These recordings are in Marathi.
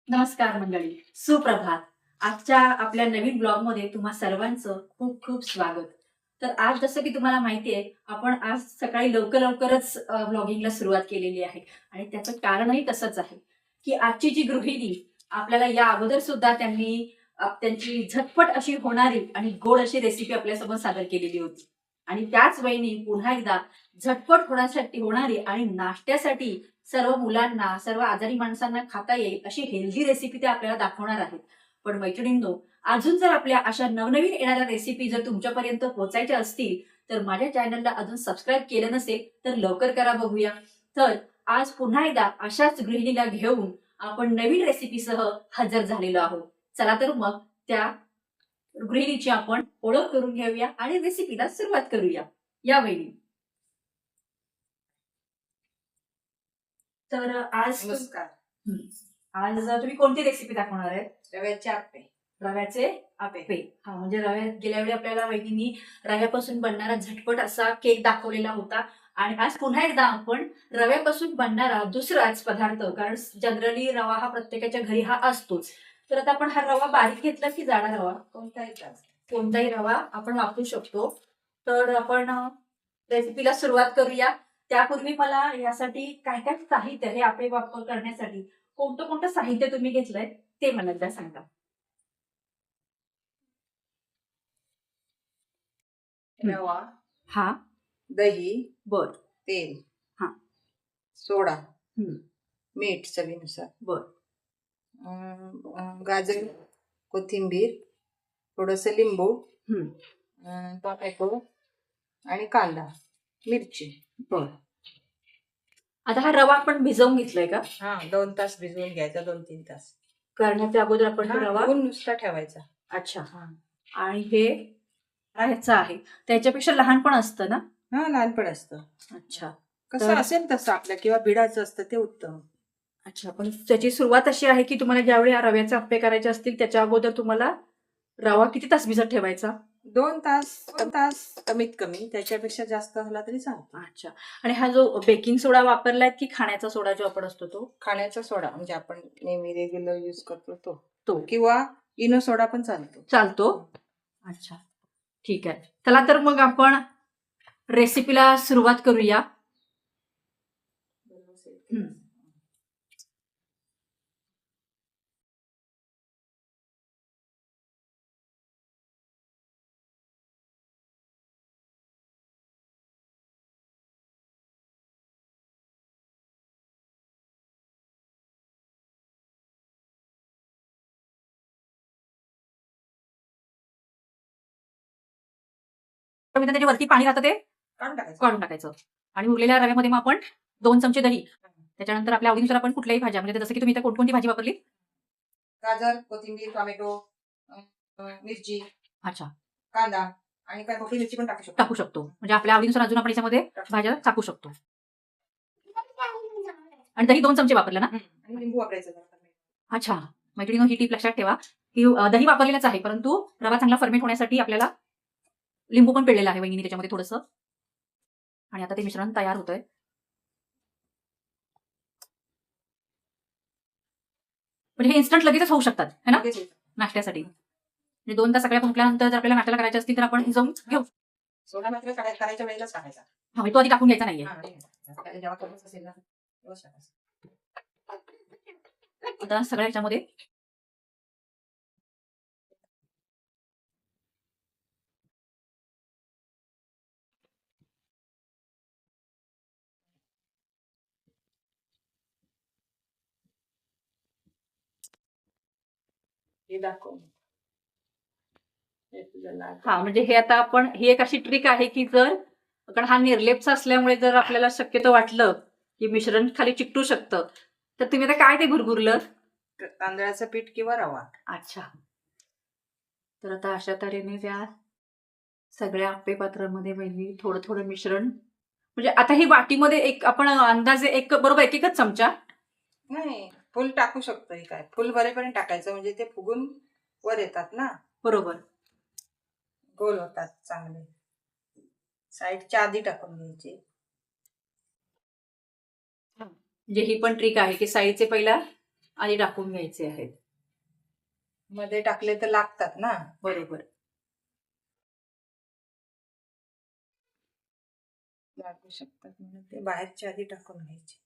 नमस्कार मंडळी, सुप्रभात. आजच्या आपल्या नवीन ब्लॉगमध्ये तुम्हा सर्वांचं खूप खूप स्वागत. तर आज जसं की तुम्हाला माहिती आहे, आपण आज सकाळी लवकरच ब्लॉगिंगला सुरुवात केलेली आहे आणि त्याचं कारणही तसंच आहे की आजची जी गृहिणी आपल्याला या अगोदर सुद्धा त्यांनी त्यांची झटपट अशी होणारी आणि गोड अशी रेसिपी आपल्यासमोर सादर केलेली होती आणि त्याच वहिनी पुन्हा एकदा झटपट होणारी आणि नाश्त्यासाठी सर्व मुलांना, सर्व आजारी माणसांना खाता येईल अशी हेल्दी रेसिपी ते आपल्याला दाखवणार आहेत. पण मैत्रिणींनो, अजून जर आपल्या अशा नवनवीन येणाऱ्या रेसिपी जर तुमच्यापर्यंत पोहोचायच्या असतील, तर माझ्या चॅनलला अजून सबस्क्राईब केलं नसेल, तर लवकर करा बघूया. तर आज पुन्हा एकदा अशाच गृहिणीला घेऊन आपण नवीन रेसिपीसह हजर झालेलो आहोत. चला तर मग त्या गृहिणीची आपण ओळख करून घेऊया आणि रेसिपीला सुरुवात करूया. या वहिनी. तर आज नमस्कार. आज तुम्ही कोणती रेसिपी दाखवणार आहे? रव्याचे आप्पे. रव्याचे आप्पे. हा, म्हणजे गेल्या वेळी आपल्याला वहिनींनी रव्यापासून बनणारा झटपट असा केक दाखवलेला होता आणि आज पुन्हा एकदा आपण रव्यापासून बनणारा दुसराच पदार्थ, कारण जनरली रवा हा प्रत्येकाच्या घरी हा असतोच. तर आता आपण हा रवा बारीक घेतला की जाडा रवा? कोणताही रवा आपण वापरू शकतो. तर आपण रेसिपीला सुरुवात करूया. त्यापूर्वी मला यासाठी काय काय साहित्य, हे आपले वापर करण्यासाठी कोणतं कोणतं साहित्य तुम्ही घेतलंय ते मला एकदा सांगा. रवा, हा. दही, बर. तेल, हा. सोडा, हम्म. मीठ चवीनुसार, बर. गाजर, कोथिंबीर, थोडस लिंबू, हम्म. टोमॅटो आणि कांदा, मिरची. बर. आता हा रवा आपण भिजवून घेतलाय का? हा, 2 तास भिजवून घ्यायचा, 2-3 तास. करण्याच्या अगोदर आपण तो रवा. धुवून नुसता ठेवायचा. अच्छा. आणि हे ह्याचं आहे, त्याच्यापेक्षा लहान पण असतं ना? हा, लहानपण असतं. अच्छा. कसं असेल तसं आपल्या, किंवा बिडाचं असतं ते उत्तम. अच्छा, पण त्याची सुरुवात अशी आहे की तुम्हाला ज्यावेळी हा रव्याचे आप्पे करायचे असतील त्याच्या अगोदर तुम्हाला रवा किती तास भिजत ठेवायचा? 2 तास कमीत कमी, त्याच्यापेक्षा जास्त झाला तरी चालतो. अच्छा. आणि हा जो बेकिंग सोडा वापरलाय की खाण्याचा सोडा जो आपण असतो तो? खाण्याचा सोडा, म्हणजे आपण नेहमी रेग्युलर यूज करतो तो, तो किंवा इनो सोडा पण चालतो. अच्छा, ठीक आहे. चला तर मग आपण रेसिपीला सुरुवात करूया. त्याच्यावरती पाणी राहतं ते काढून टाकायचं आणि उरलेल्या रव्यामध्ये मग आपण 2 चमचे दही, त्याच्यानंतर आपल्या आवडीनुसार आपण कुठल्याही भाज्या, म्हणजे जसं की तुम्ही इथे कोणकोणती भाजी वापरली? गाजर, कोथिंबीर, टोमॅटो, मिरची, अच्छा, कांदा आणि काय मोठी मिरची पण टाकू शकतो. म्हणजे आपल्या आवडीनुसार अजून आपण याच्यामध्ये भाज्या टाकू शकतो. आणि दही 2 चमचे वापरलं ना? आणि लिंबू वापरायचं. अच्छा, मैत्रिणींनो, ही टीप लक्षात ठेवा की दही वापरलेलंच आहे, परंतु रवा चांगला फर्मेंट होण्यासाठी आपल्याला लिंबू पण पिळलेला आहे वहिनीने त्याच्यामध्ये थोडंसं. आणि आता ते मिश्रण तयार होतंय. म्हणजे हे इन्स्टंट लगेचच होऊ शकतात है ना नाश्त्यासाठी. म्हणजे 2 तास सकाळी उठल्यानंतर जर आपल्याला नाश्त्याला करायचे असतील तर आपण भिजवून घेऊ. सोडा मात्र करायच्या वेळेलाच टाकायचा. हा, म्हणजे तो आधी टाकून घ्यायचा नाहीये. जेव्हा करायचं असेल ना तेव्हाच टाकायचं. आता सगळ्या ह्याच्यामध्ये हे दाखव. हा, म्हणजे हे आता आपण, ही एक अशी ट्रिक आहे की जर, कारण हा निर्लेपचा असल्यामुळे जर आपल्याला शक्यतो वाटलं की मिश्रण खाली चिकटू शकतं, तर तुम्ही आता काय ते भुरभुरलं? तांदळाचं पीठ किंवा रवा. अच्छा. तर आता अशा तऱ्हेने त्या सगळ्या आप्पे पात्रामध्ये वहिनी थोडं थोडं मिश्रण, म्हणजे आता ही वाटीमध्ये एक आपण अंदाजे एक बरोबर एकच चमचा. नाही, फुल टाकू शकतो. हे काय फुल बरेपर्यंत टाकायचं, म्हणजे ते फुगून वर येतात ना, बरोबर, गोल होतात चांगले. साईडच्या आधी टाकून घ्यायचे. म्हणजे ही पण ट्रिक आहे की साईडचे पहिला आणि टाकून घ्यायचे आहेत. मध्ये टाकले तर लागतात ना. बरोबर. लागू शकतात म्हणून ते बाहेरच्या आधी टाकून घ्यायचे.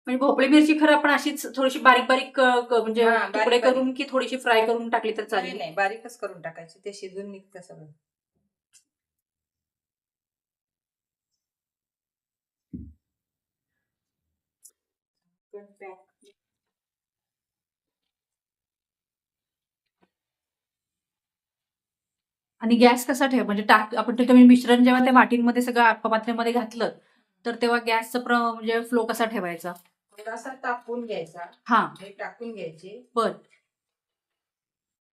म्हणजे भोपळी मिरची खरं आपण अशीच थोडीशी बारीक बारीक म्हणजे हा, बारीक तुकडे बारीक. करून की थोडीशी फ्राय करून टाकली तर नाही चालेल. नाही, बारीकच करून टाकायचे, ते शिजून निघतं सगळं. आणि गॅस कसा ठेव म्हणजे आपण ते तुम्ही मिश्रण जेव्हा त्या वाटींमध्ये सगळं पात्र्यामध्ये घातलं तर तेव्हा गॅसचा म्हणजे फ्लो कसा ठेवायचा? थोडासा तापवून घ्यायचा, हा, हे टाकून घ्यायचे बर.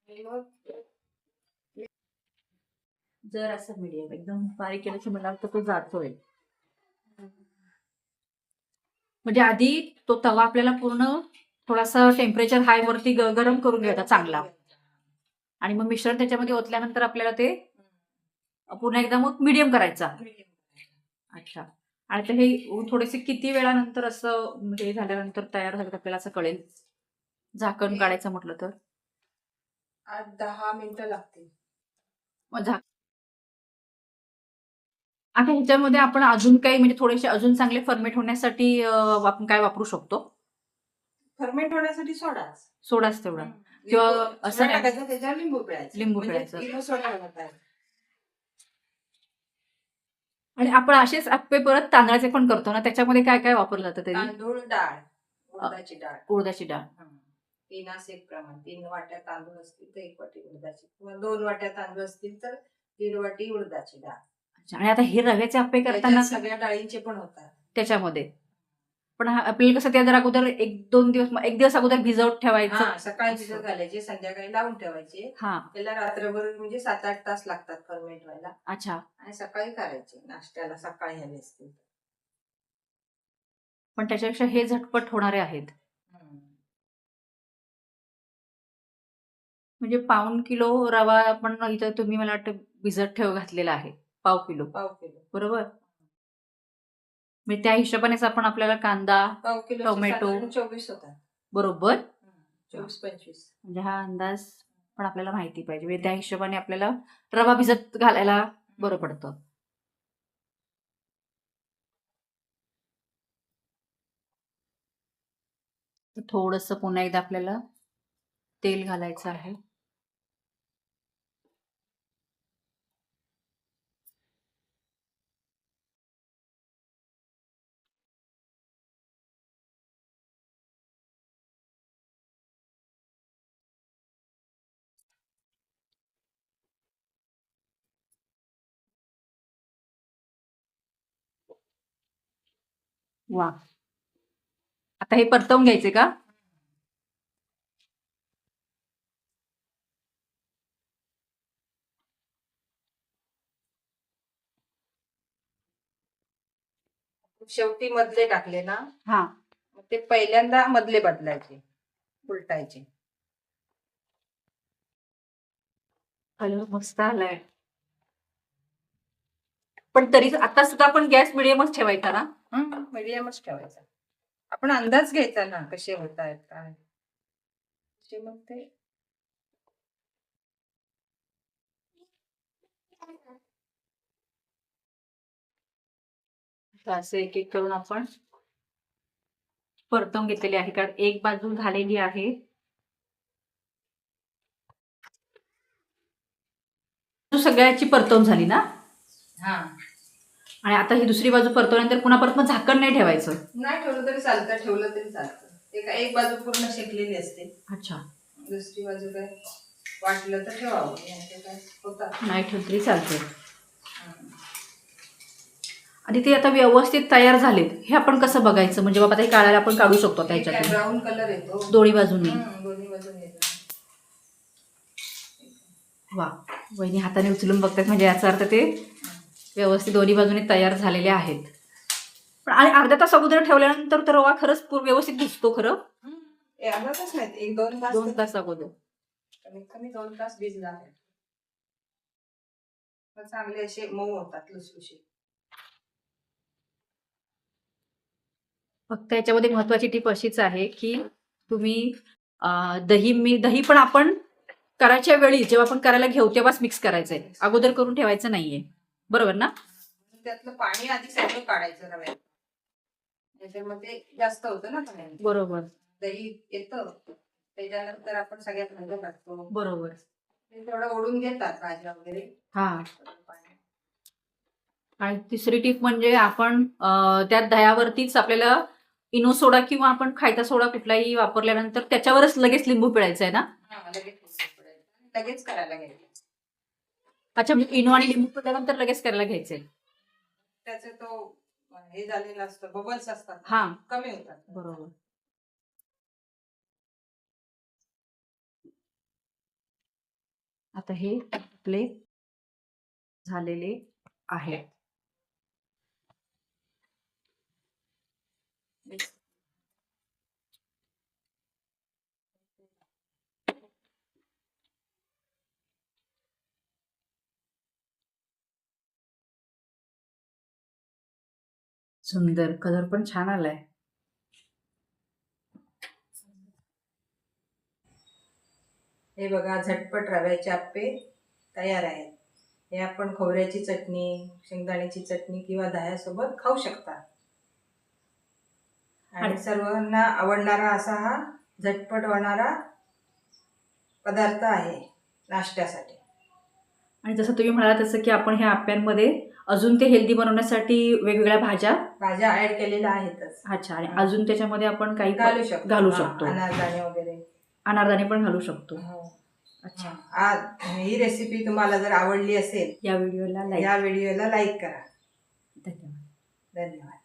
आणि मग जर असं मीडियम एकदम बारीक केलं की मला वाटतं तो जातोय. म्हणजे आधी तो तवा आपल्याला पूर्ण थोडासा टेम्परेचर हाय वरती गरम करून घ्यायचा चांगला, आणि मग मिश्रण त्याच्यामध्ये ओतल्यानंतर आपल्याला ते पुन्हा एकदा मग मीडियम करायचा. अच्छा. आणि ते हे थोडेसे किती वेळानंतर असं म्हणजे हे झाल्यानंतर तयार झालं आपल्याला असं कळेल? झाकण काढायचं म्हटलं तर 8-10 मिनिटं लागतील. मग आता ह्याच्यामध्ये आपण अजून काही म्हणजे थोडेसे अजून चांगले फर्मेट होण्यासाठी आपण काय वापरू शकतो? फर्मेंट होण्यासाठी सोडाच. सोडाच तेवढा. किंवा असं नाही, टाकायचं, त्याच्यावर लिंबू पिळायचं. लिंबू म्हणजे पिळायचं. इनो सोडा बनवतात. आणि आपण असेच आप्पे परत तांदळाचे पण करतो ना, त्याच्यामध्ये काय काय वापरलं जातं तरी? तांदूळ, डाळ, उडदाची डाळ. उडदाची डाळ. 3:1 प्रमाण. 3 वाट्या तांदूळ असतील तर 1 वाटी उडदाची, किंवा 2 वाट्या तांदूळ असतील तर 1.5 वाटी उडदाची डाळ. अच्छा. आणि आता हे रव्याचे आप्पे करताना त्याच्यात सगळ्या डाळींचे पण होतात त्याच्यामध्ये पण आपल्याला कसं त्या जर अगोदर 1-2 दिवस 1 दिवस अगोदर भिजवत ठेवायचं. सकाळी भिजत घालायचे, संध्याकाळी लावून ठेवायचे. हा, त्याला रात्रभर म्हणजे 7-8 तास लागतात फर्मेंट व्हायला. अच्छा. आणि सकाळी करायचे नाश्त्याला, सकाळी हवे असतील. पण त्याच्यापेक्षा हे झटपट होणारे आहेत. म्हणजे पाऊण किलो रवा आपण इथं तुम्ही मला वाटतं भिजत घातलेला आहे. पाव किलो बरोबर. म्हणजे त्या हिशोबानेच आपण आपल्याला कांदा, पाव किलो टोमॅटो 24 होतात बरोबर. 24-25. म्हणजे हा अंदाज पण आपल्याला माहिती पाहिजे. म्हणजे त्या हिशोबाने आपल्याला रवा भिजत घालायला बरं पडतं. थोडंसं पुन्हा एकदा आपल्याला तेल घालायचं आहे. वा, आता हे परतवून घ्यायचे का? शेवटी मधले टाकले ना, हा, ते पहिल्यांदा मधले बदलायचे, उलटायचे. कलर मस्त आलाय. पण तरी आता सुद्धा आपण गॅस मिडियमच ठेवायचा ना? मीडियमच ठेवायचा. आपण अंदाज घ्यायचा ना कसे होत आहेत काय. मग ते असं एक एक करून आपण परतवून घेतलेली आहे, कारण एक बाजू झालेली आहे. सगळ्याची परतवून झाली ना? आणि आता ही दुसरी बाजू परतवल्यानंतर पुन्हा परत मग झाकण नाही ठेवायचं? नाही ठेवलं तरी चालतं, ठेवलं तरी चालतं. एक बाजू पूर्ण शेकलेली असते. अच्छा. दुसरी बाजू काय वाटलं तर ठेवावं, नाही ठेवलं तरी चालते. आणि ते आता व्यवस्थित तयार झालेत हे आपण कसं बघायचं? म्हणजे बाबा ते काढायला आपण काढू शकतो त्याच्यात ब्राऊन कलर येतो दोन्ही बाजूंनी. दोन्ही बाजूने येतो. वा, वहिनी हाताने उचलून बघतात, म्हणजे याचा अर्थ ते व्यवस्थित दोन्ही बाजूने तयार झालेले आहेत. पण आणि अर्धा तास अगोदर ठेवल्यानंतर तर रवा खरंच व्यवस्थित दिसतो खरं? अर्धा तास नाही, 1-2 तास. 2 तास अगोदर कमीत कमी 2 तास भिजला. मग चांगले असे मऊ होतात लुसलुशीत. फक्त याच्यामध्ये महत्वाची टीप अशीच आहे की तुम्ही दही पण आपण करायच्या वेळी जेव्हा आपण करायला घेऊ तेव्हाच मिक्स करायचंय, अगोदर करून ठेवायचं नाहीये. बरोबर ना? त्यातलं पाणी आधी सगळं काढायचं रव्यात. त्याच्यामध्ये जास्त होतं ना पाणी. बरोबर दही येतं त्याच्यानंतर आपण सगळ्यात भाज्या टाकतो. बरोबर. ते थोडं ओढून घेतात भाज्या वगैरे. हा. पाणी. आणि तिसरी टीप म्हणजे आपण त्या दह्यावरतीच आपल्याला इनो सोडा किंवा आपण खायचा सोडा कुठलाही वापरल्यानंतर त्याच्यावरच लगेच लिंबू पिळायचं आहे ना? हा, लगेच करायला घ्यायचं. अच्छा, म्हणजे इनो आणि लिंबू पिळल्यानंतर लगेच करायला घ्यायचंय. त्याचे तो हे झालेला असतं, बबल्स असतात ना, हा. कमी होतात. बरोबर. आता हे आपले झालेले आहे. सुंदर, कलर पण छान आलाय. हे बघा, झटपट रव्याचे आप्पे तयार आहेत. हे आपण खोबऱ्याची चटणी, शेंगदाण्याची चटणी किंवा दह्यासोबत खाऊ शकता. आणि सर्वांना आवडणारा असा हा झटपट होणारा पदार्थ आहे नाश्त्यासाठी. आणि जसं तुम्ही म्हणाला तसं की आपण ह्या आप्यांमध्ये अजून ते हेल्दी बनवण्यासाठी वेगवेगळ्या भाज्या ऍड केलेल्या आहेतच. अच्छा, आणि अजून त्याच्यामध्ये आपण काही घालू घालू शकतो. शकतो. अनारदाणे वगैरे. अनारदाणे पण घालू शकतो. अच्छा. आज ही रेसिपी तुम्हाला जर आवडली असेल या व्हिडिओला लाईक करा. धन्यवाद. धन्यवाद.